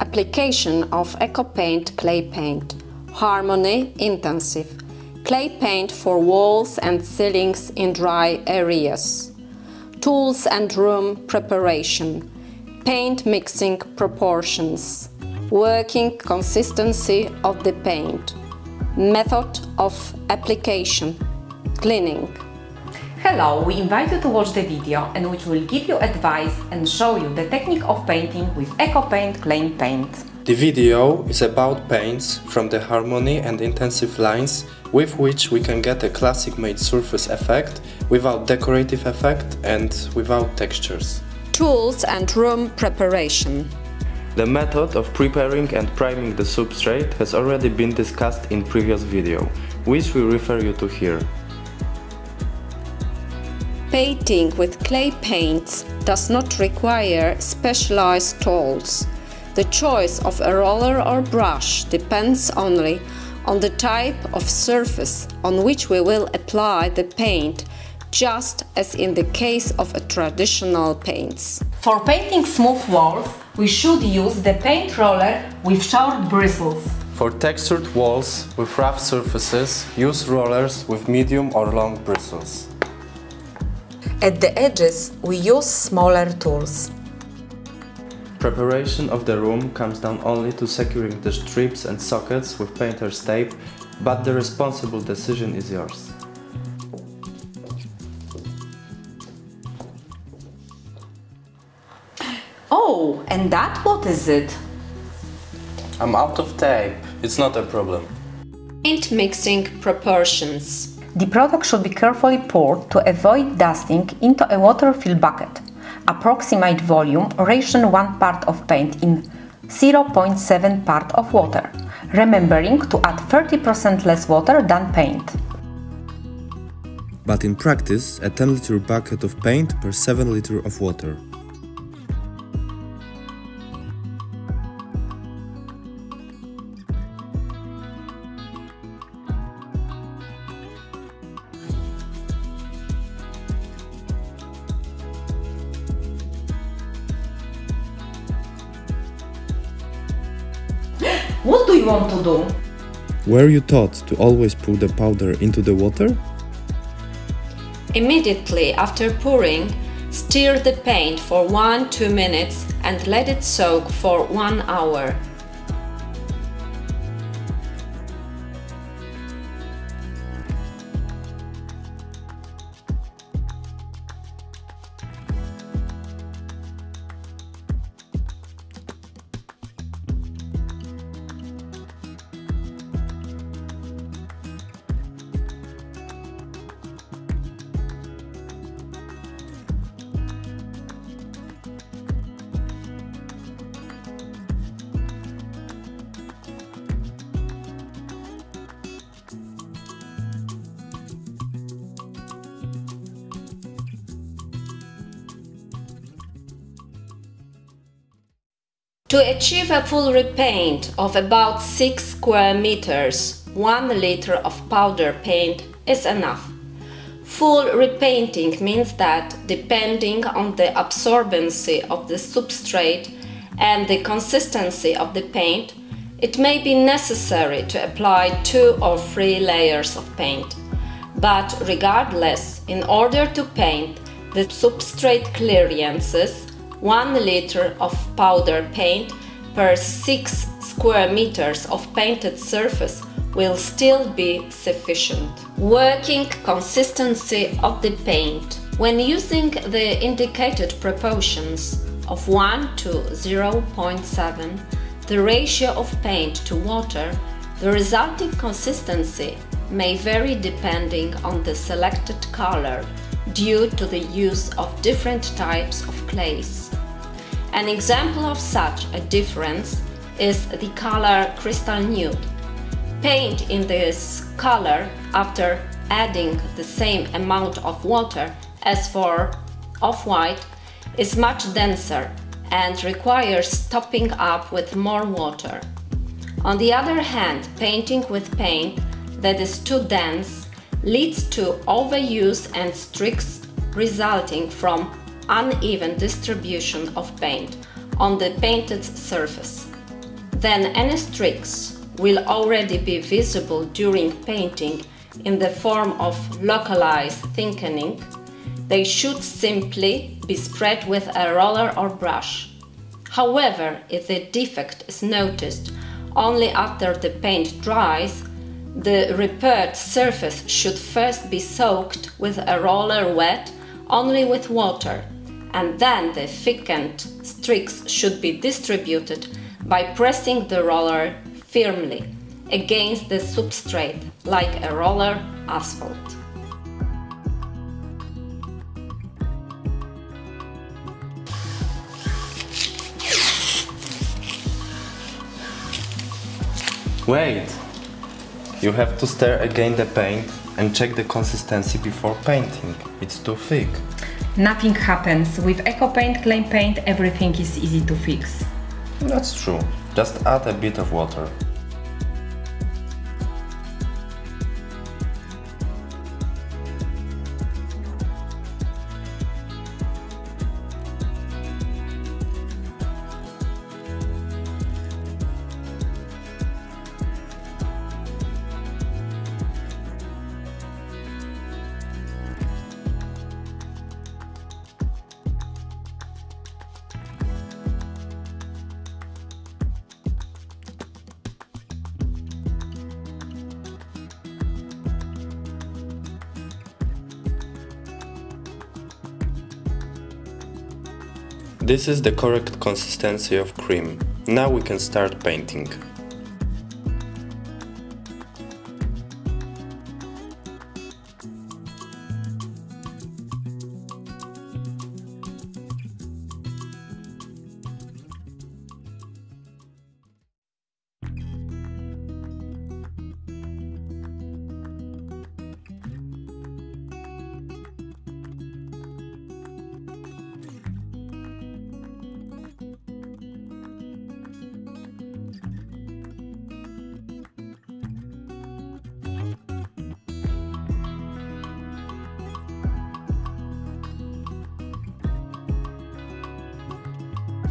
Application of EcoPaint clay paint. Harmony intensive. Clay paint for walls and ceilings in dry areas. Tools and room preparation. Paint mixing proportions. Working consistency of the paint. Method of application. Cleaning. Hello, we invite you to watch the video in which we'll give you advice and show you the technique of painting with EcoPaint clay paint. The video is about paints from the harmony and intensive lines with which we can get a classic made surface effect without decorative effect and without textures. Tools and room preparation. The method of preparing and priming the substrate has already been discussed in previous video, which we refer you to here. Painting with clay paints does not require specialized tools. The choice of a roller or brush depends only on the type of surface on which we will apply the paint, just as in the case of traditional paints. For painting smooth walls, we should use the paint roller with short bristles. For textured walls with rough surfaces, use rollers with medium or long bristles. At the edges, we use smaller tools. Preparation of the room comes down only to securing the strips and sockets with painter's tape, but the responsible decision is yours. Oh, and that what is it? I'm out of tape. It's not a problem. Paint mixing proportions. The product should be carefully poured to avoid dusting into a water-filled bucket. Approximate volume, ration 1 part of paint in 0.7 part of water, remembering to add 30% less water than paint. But in practice, a 10-liter bucket of paint per 7 liters of water. What do you want to do? Were you taught to always put the powder into the water? Immediately after pouring, stir the paint for 1-2 minutes and let it soak for 1 hour. To achieve a full repaint of about 6 square meters, 1 liter of powder paint is enough. Full repainting means that, depending on the absorbency of the substrate and the consistency of the paint, it may be necessary to apply 2 or 3 layers of paint. But regardless, in order to paint the substrate clearances, 1 liter of powder paint per 6 square meters of painted surface will still be sufficient. Working consistency of the paint. When using the indicated proportions of 1 to 0.7, the ratio of paint to water, the resulting consistency may vary depending on the selected color due to the use of different types of clays. An example of such a difference is the color crystal nude. Paint in this color, after adding the same amount of water as for off-white, is much denser and requires topping up with more water. On the other hand, painting with paint that is too dense leads to overuse and streaks resulting from uneven distribution of paint on the painted surface. then any streaks will already be visible during painting in the form of localized thickening. They should simply be spread with a roller or brush. However, if the defect is noticed only after the paint dries, the repaired surface should first be soaked with a roller wet only with water, and then the thickened streaks should be distributed by pressing the roller firmly against the substrate like a roller asphalt. Wait! You have to stir again the paint and check the consistency before painting. It's too thick. Nothing happens. With EcoPaint clay paint everything is easy to fix. That's true. Just add a bit of water. This is the correct consistency of cream. Now we can start painting.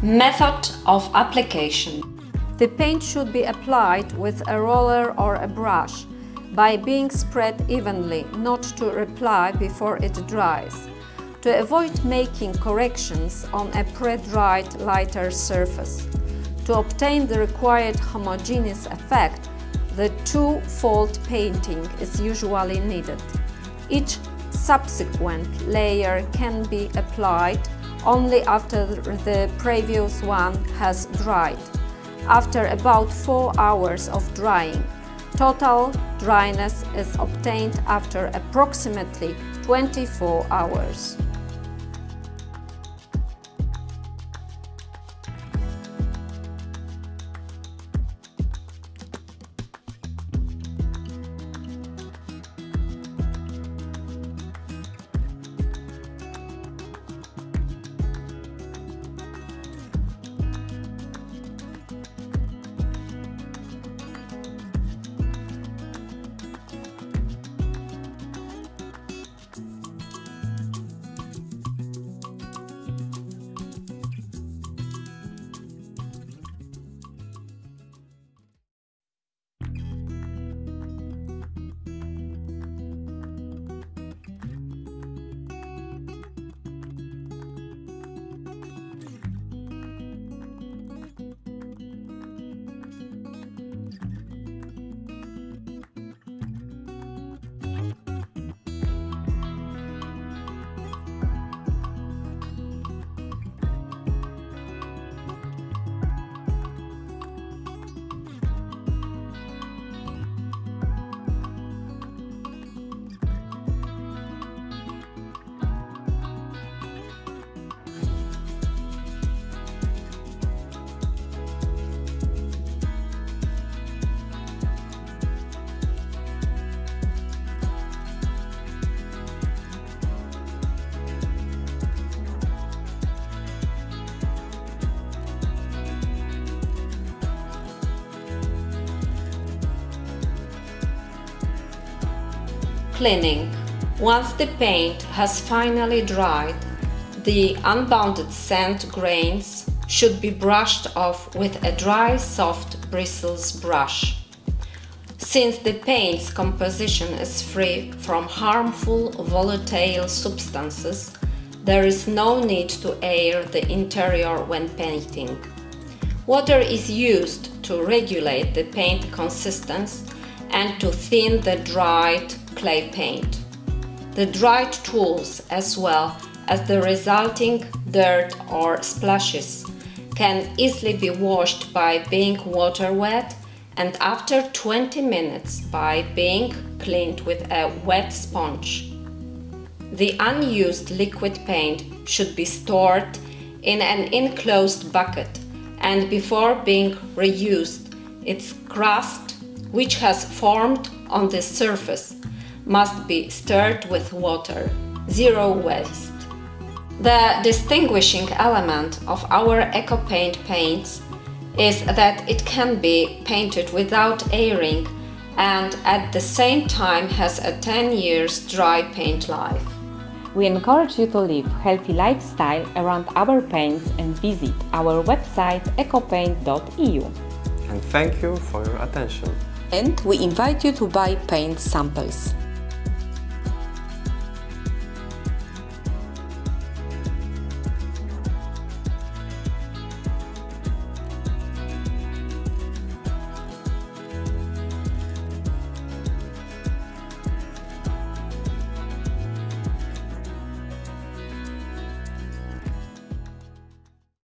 Method of application. The paint should be applied with a roller or a brush by being spread evenly, not to apply before it dries, to avoid making corrections on a pre-dried lighter surface. To obtain the required homogeneous effect, the two-fold painting is usually needed. Each subsequent layer can be applied only after the previous one has dried, after about 4 hours of drying. Total dryness is obtained after approximately 24 hours. Cleaning. Once the paint has finally dried, the unbounded sand grains should be brushed off with a dry, soft bristles brush. Since the paint's composition is free from harmful volatile substances, there is no need to air the interior when painting. Water is used to regulate the paint consistency and to thin the dried clay paint. The dried tools, as well as the resulting dirt or splashes, can easily be washed by being water wet and after 20 minutes by being cleaned with a wet sponge. The unused liquid paint should be stored in an enclosed bucket, and before being reused, its crust, which has formed on the surface, must be stirred with water. Zero waste. The distinguishing element of our EcoPaint paints is that it can be painted without airing and at the same time has a 10 years dry paint life. We encourage you to live a healthy lifestyle around our paints and visit our website ecopaint.eu. And thank you for your attention. And we invite you to buy paint samples.